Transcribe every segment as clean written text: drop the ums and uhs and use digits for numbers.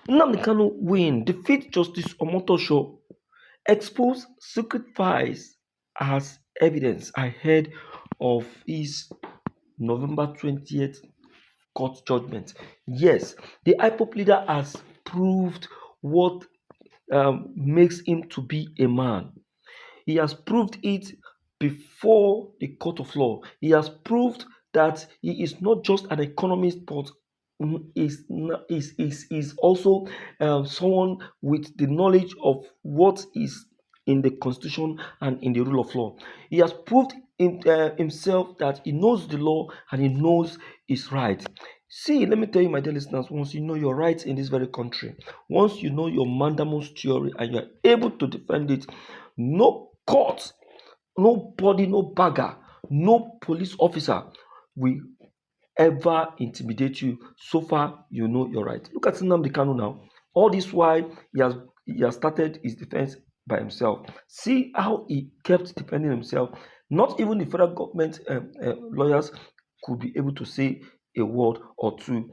Nnamdi Kanu win, defeat Justice Omotosho, expose secret files as evidence ahead of his November 20th court judgment. Yes, the IPOP leader has proved what makes him to be a man. He has proved it before the court of law. He has proved that he is not just an economist, but is also someone with the knowledge of what is in the constitution and in the rule of law. He has proved himself that he knows the law and he knows his right. See, let me tell you, my dear listeners, once you know your rights in this very country, once you know your mandamus theory and you are able to defend it, no court, nobody, no bagger, no police officer will ever intimidate you so far you know your right. Look at Nnamdi Kanu now. All this while he has started his defense by himself. See how he kept defending himself. Not even the federal government lawyers could be able to say a word or two.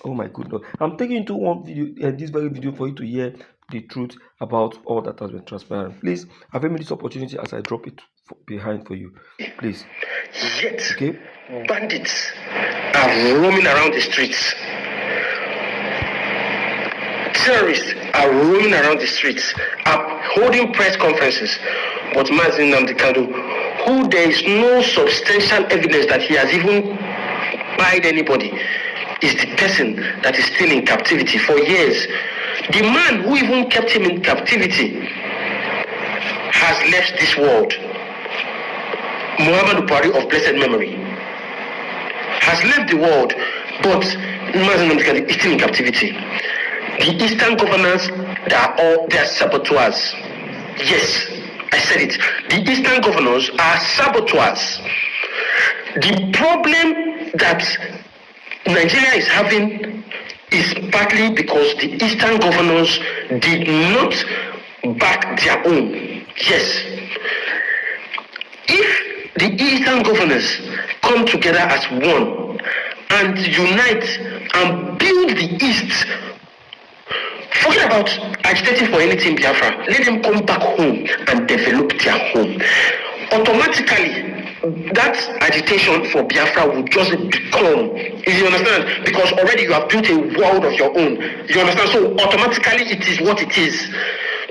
Oh my goodness. I'm taking into one video, this very video, for you to hear the truth about all that has been transpiring. Please avail me this opportunity as I drop it behind for you. Please. Yet, okay? Bandits are roaming around the streets. Terrorists are roaming around the streets, are holding press conferences. But Mazi Nnamdi Kanu, who there is no substantial evidence that he has even spied anybody, is the person that is still in captivity for years. The man who even kept him in captivity has left this world. Muhammad Buhari of blessed memory has left the world, but Mazi Nnamdi Kanu is still in captivity. The Eastern governors, they are saboteurs. Yes, I said it. The Eastern governors are saboteurs. The problem that Nigeria is having is partly because the Eastern governors did not back their own. Yes. If the Eastern governors come together as one and unite and build the East, forget about agitating for anything Biafra. Let them come back home and develop their home. Automatically, that agitation for Biafra will just become, you understand? Because already you have built a world of your own. You understand? So automatically it is what it is.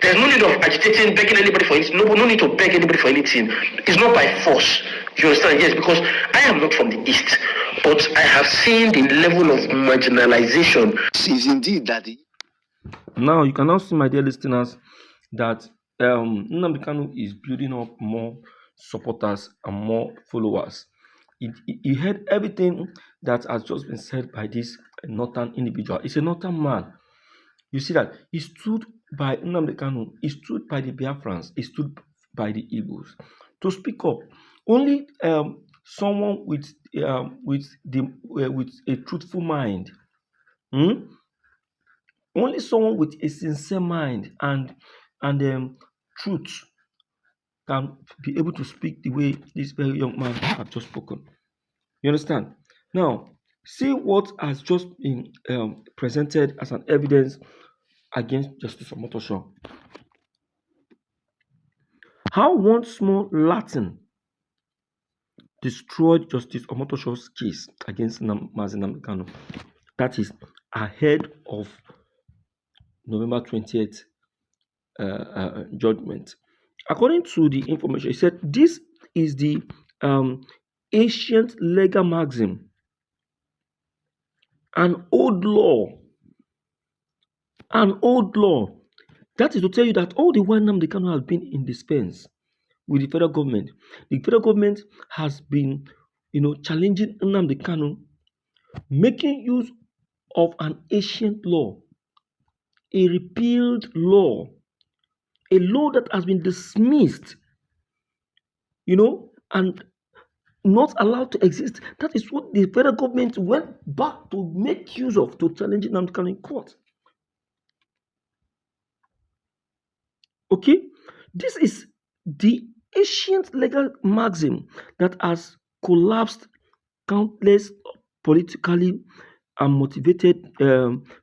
There's no need of agitating, begging anybody for anything. No need to beg anybody for anything. It's not by force. You understand? Yes, because I am not from the East, but I have seen the level of marginalization. Is indeed that. Now you can now see, my dear listeners, that Nnamdi Kanu is building up more supporters and more followers. He heard everything that has just been said by this northern individual. He's a northern man. You see that he stood by Nnamdi Kanu, he stood by the Biafrans, he stood by the Igbos to speak up. Only someone with a truthful mind, only someone with a sincere mind and truth can be able to speak the way this very young man has just spoken. You understand? Now, see what has just been presented as an evidence against Justice Omotosho. How one small Latin destroyed Justice Omotosho's case against Mazi Nnamdi Kanu. That is ahead of November 20th judgment. According to the information, he said this is the ancient legal maxim, an old law. That is to tell you that all the while Nnamdi Kanu has been in dispense with the federal government. The federal government has been, challenging Nnamdi Kanu, making use of an ancient law, a repealed law, a law that has been dismissed, and not allowed to exist. That is what the federal government went back to make use of to challenge Nnamdi Kanu in court. Okay, this is the ancient legal maxim that has collapsed countless politically and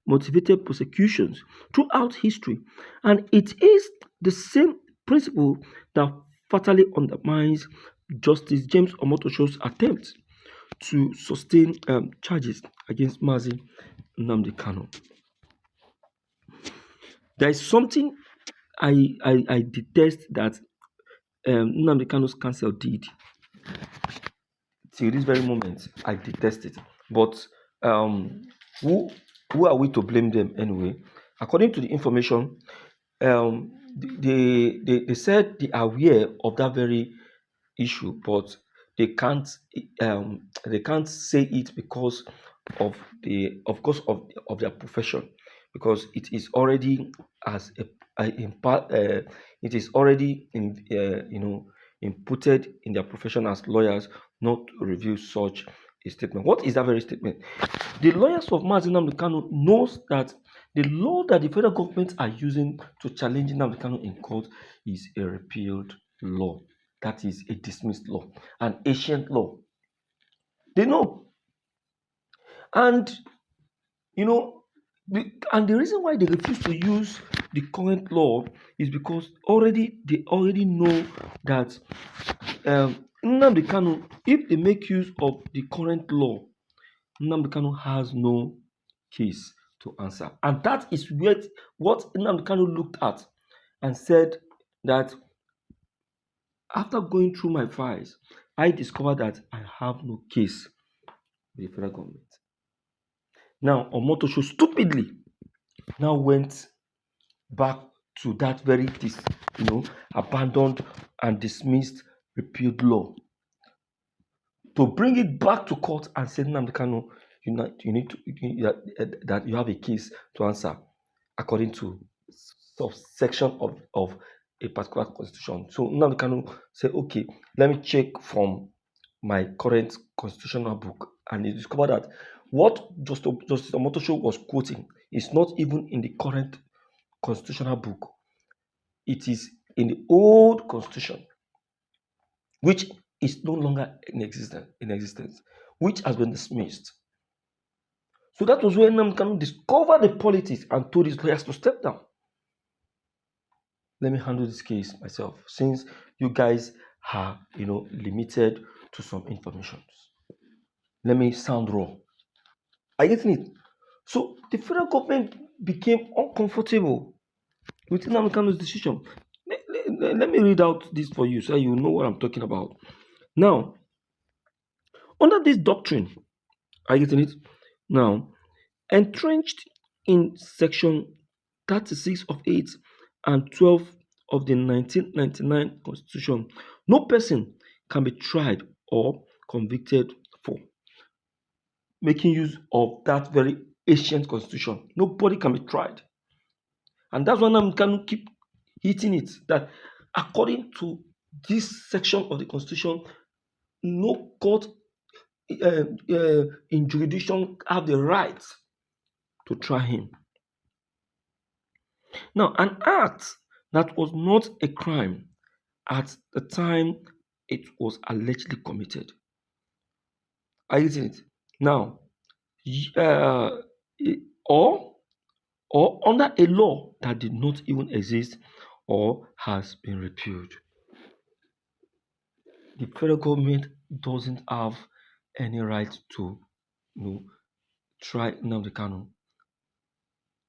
motivated prosecutions throughout history. And it is the same principle that fatally undermines Justice James Omotosho's attempt to sustain charges against Mazi Nnamdi Kanu. There is something I detest that Nnamdi Kanu's counsel did till this very moment. I detest it. But um, who who are we to blame them anyway? According to the information, they said they are aware of that very issue, but they can't say it because of course of their profession, because it is already as in part it is already inputted in their profession as lawyers not to review such a statement. What is that very statement? The lawyers of Mazi Nnamdi Kanu knows that the law that the federal government are using to challenge Nnamdi Kanu in court is a repealed law. That is a dismissed law, an ancient law. They know. And you know, and the reason why they refuse to use the current law is because they already know that Nnamdi Kanu, if they make use of the current law, Nnamdi Kanu has no case to answer. And that is what Nnamdi Kanu looked at and said that after going through my files, I discovered that I have no case with the federal government. Now, Omotosho stupidly now went back to that very abandoned and dismissed repealed law to bring it back to court and say, Nnamdi Kanu, that you have a case to answer according to subsection of a particular constitution. So Nnamdi Kanu said, okay, let me check from my current constitutional book, and he discovered that what Justice Omotosho was quoting is not even in the current constitutional book. It is in the old constitution, which is no longer in existence, which has been dismissed. So that was when Nnamdi Kanu discovered the politics and told his lawyers to step down. Let me handle this case myself, since you guys are limited to some information. Let me sound raw. Are you getting it? So the federal government became uncomfortable with Nnamdi Kanu's decision. Let me read out this for you so you know what I'm talking about. Now, under this doctrine, are you getting it? Now, entrenched in section 36 of 8 and 12 of the 1999 Constitution, no person can be tried or convicted for making use of that very ancient constitution. Nobody can be tried. And that's why Nnamdi Kanu keep hitting it, that according to this section of the constitution, no court in jurisdiction have the right to try him. Now, an act that was not a crime at the time it was allegedly committed. Are you getting it? Now, uh, or under a law that did not even exist or has been repealed. The federal government doesn't have any right to try Nnamdi Kanu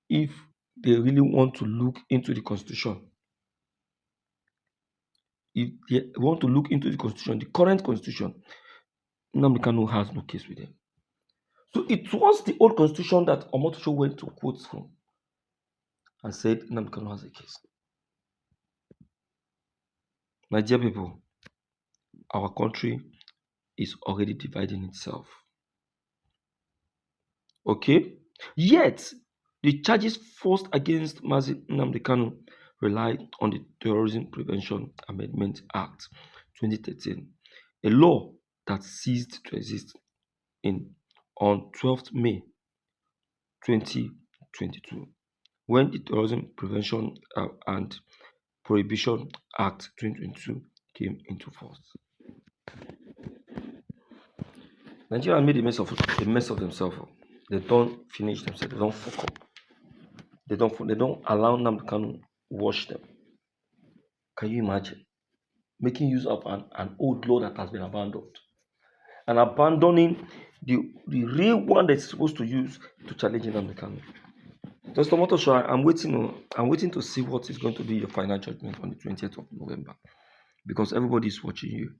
if they really want to look into the constitution. If they want to look into the constitution, the current constitution, Nnamdi Kanu has no case with them. So it was the old constitution that Omotosho went to quote from and said Nnamdi Kanu has a case. My dear people, our country is already dividing itself. Okay? Yet, the charges forced against Mazi Nnamdi Kanu rely on the Terrorism Prevention Amendment Act 2013, a law that ceased to exist on 12th May 2022 when the Terrorism Prevention and Prohibition Act 2022 came into force. Nigeria made a mess of themselves. They don't finish themselves. They don't fuck up. They don't allow Nnamdi Kanu wash them. Can you imagine? Making use of an old law that has been abandoned and abandoning the real one that's supposed to use to challenge Nnamdi Kanu. Just Omotosho, I'm waiting to see what is going to be your final judgment on the 20th of November because everybody is watching you.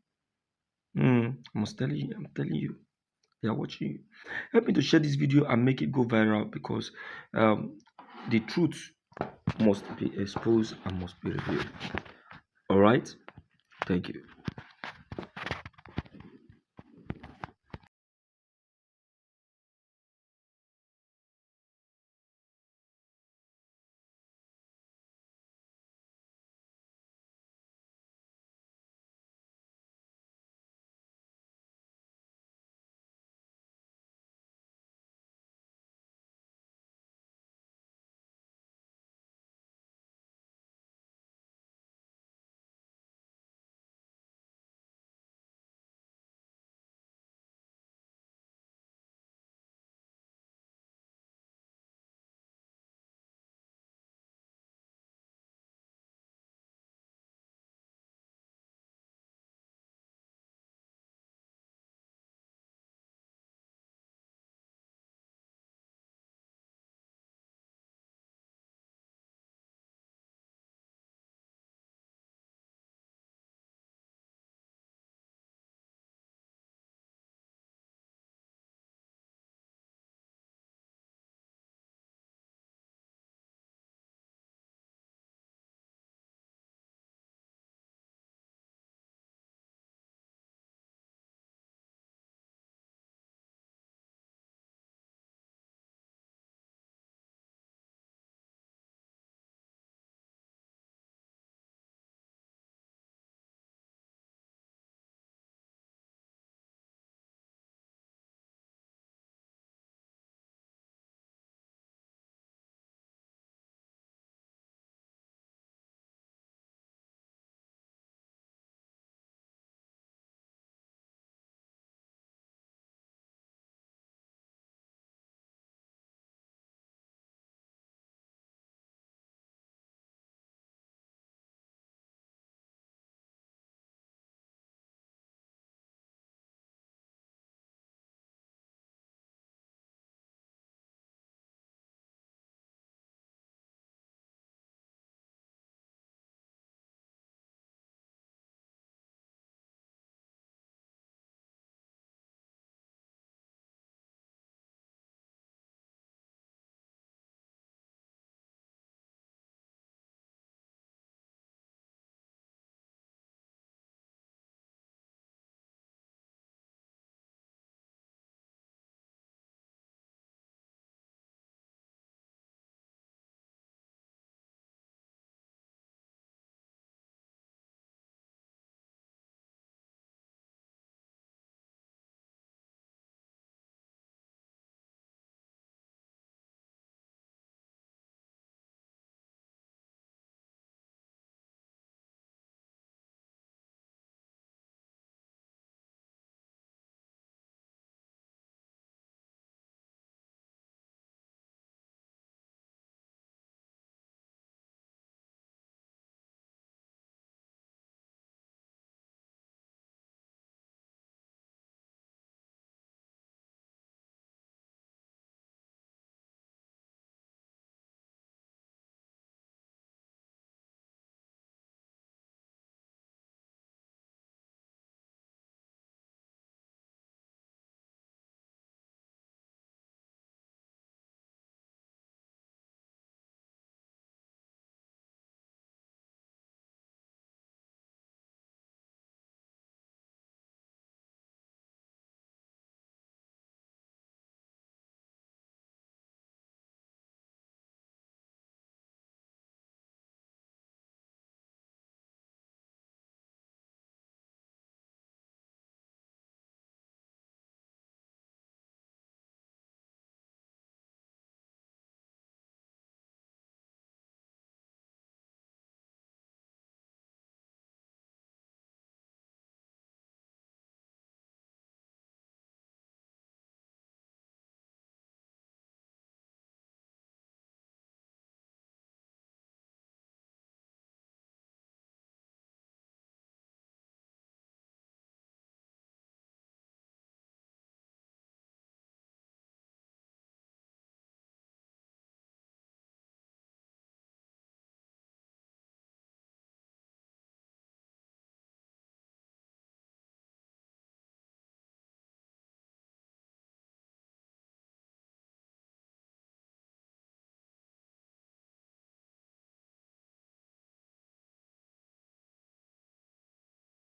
I'm telling you, they are watching you. Help me to share this video and make it go viral because the truth must be exposed and must be revealed. All right, thank you.